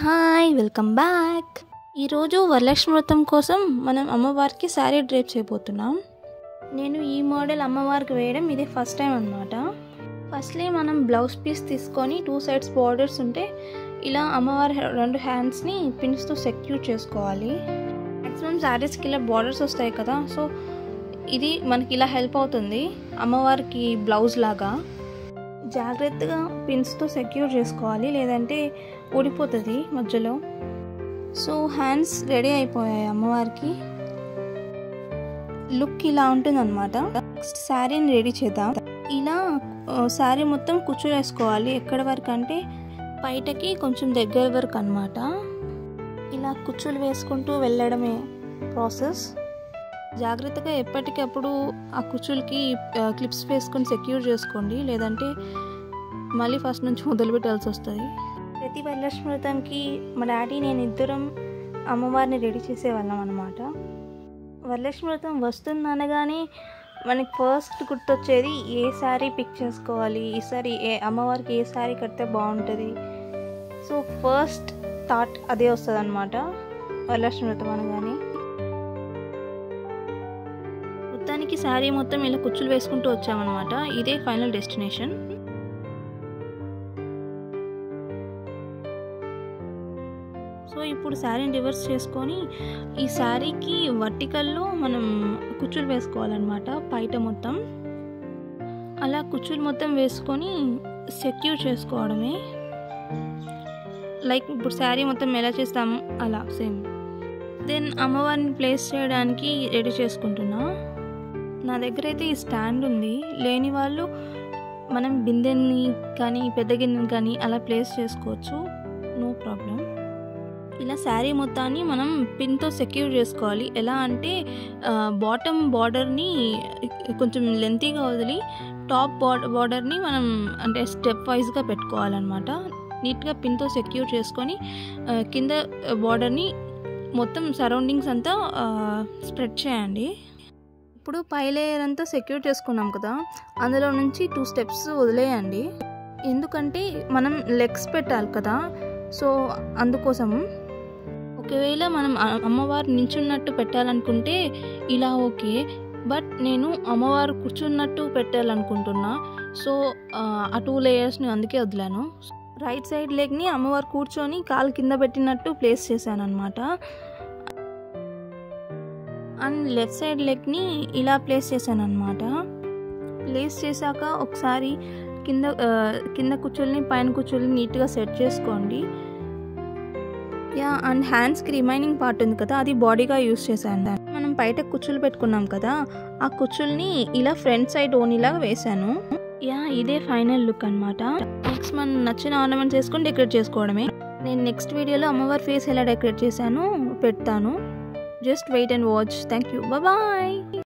Hi welcome back. ఈరోజు వరలక్ష్మి వ్రతం కోసం మనం అమ్మవారికి శారీ డ్రేప్ చేయబోతున్నాం. నేను ఈ మోడల్ అమ్మవారికి వేయడం ఇదే ఫస్ట్ టైం అనమాట. ఫస్ట్లీ మనం బ్లౌజ్ పీస్ తీసుకొని 2 sides బార్డర్స్ ఉంటే ఇలా అమ్మవారి 2 హ్యాండ్స్ని పిన్స్తో సెక్యూర్ చేసుకోవాలి. మ్యాక్సిమం శారీస్కి ఇలా బార్డర్స్ వస్తాయి కదా, సో ఇది మనకి ఇలా హెల్ప్ అవుతుంది అమ్మవారికి బ్లౌజ్ లాగా. జాగ్రత్తగా పిన్స్తో సెక్యూర్ చేసుకోవాలి, లేదంటే ఊడిపోతుంది మధ్యలో. సో హ్యాండ్స్ రెడీ అయిపోయాయి అమ్మవారికి. లుక్ ఇలా ఉంటుందన్నమాట. నెక్స్ట్ శారీని రెడీ చేద్దాం. ఇలా శారీ మొత్తం కుచ్చులు వేసుకోవాలి. ఎక్కడ వరకు అంటే బయటకి కొంచెం దగ్గర వరకు అన్నమాట. ఇలా కుచ్చులు వేసుకుంటూ వెళ్ళడమే ప్రాసెస్. జాగ్రత్తగా ఎప్పటికప్పుడు ఆ కుచ్చులకి క్లిప్స్ వేసుకొని సెక్యూర్ చేసుకోండి, లేదంటే మళ్ళీ ఫస్ట్ నుంచి మొదలుపెట్టాల్సి వస్తుంది. ప్రతి వరలక్ష్మి వ్రతంకి మా డాడీ నేను ఇద్దరం అమ్మవారిని రెడీ చేసేవాళ్ళం అనమాట. వరలక్ష్మి వ్రతం వస్తుంది అనగానే మనకి ఫస్ట్ గుర్తొచ్చేది ఏ శారీ పిక్ చేసుకోవాలి, ఈసారి అమ్మవారికి ఏ శారీ కడితే బాగుంటుంది. సో ఫస్ట్ థాట్ అదే వస్తుంది అనమాట వరలక్ష్మి వ్రతం అనగానే. మొత్తానికి శారీ మొత్తం ఇలా కుచ్చులు వేసుకుంటూ వచ్చామన్నమాట. ఇదే ఫైనల్ డెస్టినేషన్. సో ఇప్పుడు శారీని రివర్స్ చేసుకొని ఈ శారీకి వర్టికల్లో మనం కుచ్చులు వేసుకోవాలన్నమాట బయట మొత్తం. అలా కుచ్చులు మొత్తం వేసుకొని సెక్యూర్ చేసుకోవడమే. లైక్ ఇప్పుడు శారీ మొత్తం ఎలా చేస్తాము అలా సేమ్. దెన్ అమ్మవారిని ప్లేస్ చేయడానికి రెడీ చేసుకుంటున్నా. నా దగ్గర అయితే ఈ స్టాండ్ ఉంది. లేని వాళ్ళు మనం బిందెని కానీ పెద్ద గిన్నెని కానీ అలా ప్లేస్ చేసుకోవచ్చు, నో ప్రాబ్లం. ఇలా శారీ మొత్తాన్ని మనం పిన్తో సెక్యూర్ చేసుకోవాలి. ఎలా అంటే బాటమ్ బార్డర్ని కొంచెం లెంతీగా వదిలి టాప్ బార్డర్ని మనం అంటే స్టెప్ వైజ్గా పెట్టుకోవాలన్నమాట. నీట్గా పిన్తో సెక్యూర్ చేసుకొని కింద బార్డర్ని మొత్తం సరౌండింగ్స్ అంతా స్ప్రెడ్ చేయండి. ఇప్పుడు పై లేయర్ అంతా సెక్యూర్ చేసుకున్నాం కదా, అందులో నుంచి 2 steps వదిలేయండి. ఎందుకంటే మనం లెగ్స్ పెట్టాలి కదా, సో అందుకోసం. ఒకవేళ మనం అమ్మవారు నించున్నట్టు పెట్టాలనుకుంటే ఇలా ఓకే, బట్ నేను అమ్మవారు కూర్చున్నట్టు పెట్టాలనుకుంటున్నా. సో ఆ 2 layers అందుకే వదిలాను. రైట్ సైడ్ లెగ్ని అమ్మవారు కూర్చొని కాలు కింద పెట్టినట్టు ప్లేస్ చేశాను అనమాట. అండ్ లెఫ్ట్ సైడ్ లెగ్ని ఇలా ప్లేస్ చేశాను అనమాట. ప్లేస్ చేశాక ఒకసారి కింద కుచ్చుల్ని పైన కుచ్చుల్ని నీట్గా సెట్ చేసుకోండి. అండ్ హ్యాండ్స్కి రిమైనింగ్ పార్ట్ ఉంది కదా, అది బాడీగా యూస్ చేశాను. మనం బయట కుచ్చులు పెట్టుకున్నాం కదా, ఆ కుచ్చుల్ని ఇలా ఫ్రంట్ సైడ్ ఓనీలాగా వేసాను. ఇదే ఫైనల్ లుక్ అనమాట. నెక్స్ట్ మనం నచ్చిన ఆర్నమెంట్స్ వేసుకొని డెకరేట్ చేసుకోవడమే. నేను నెక్స్ట్ వీడియోలో అమ్మవారి ఫేస్ ఎలా డెకరేట్ చేశాను పెడతాను. Just wait and watch. Thank you. Bye bye.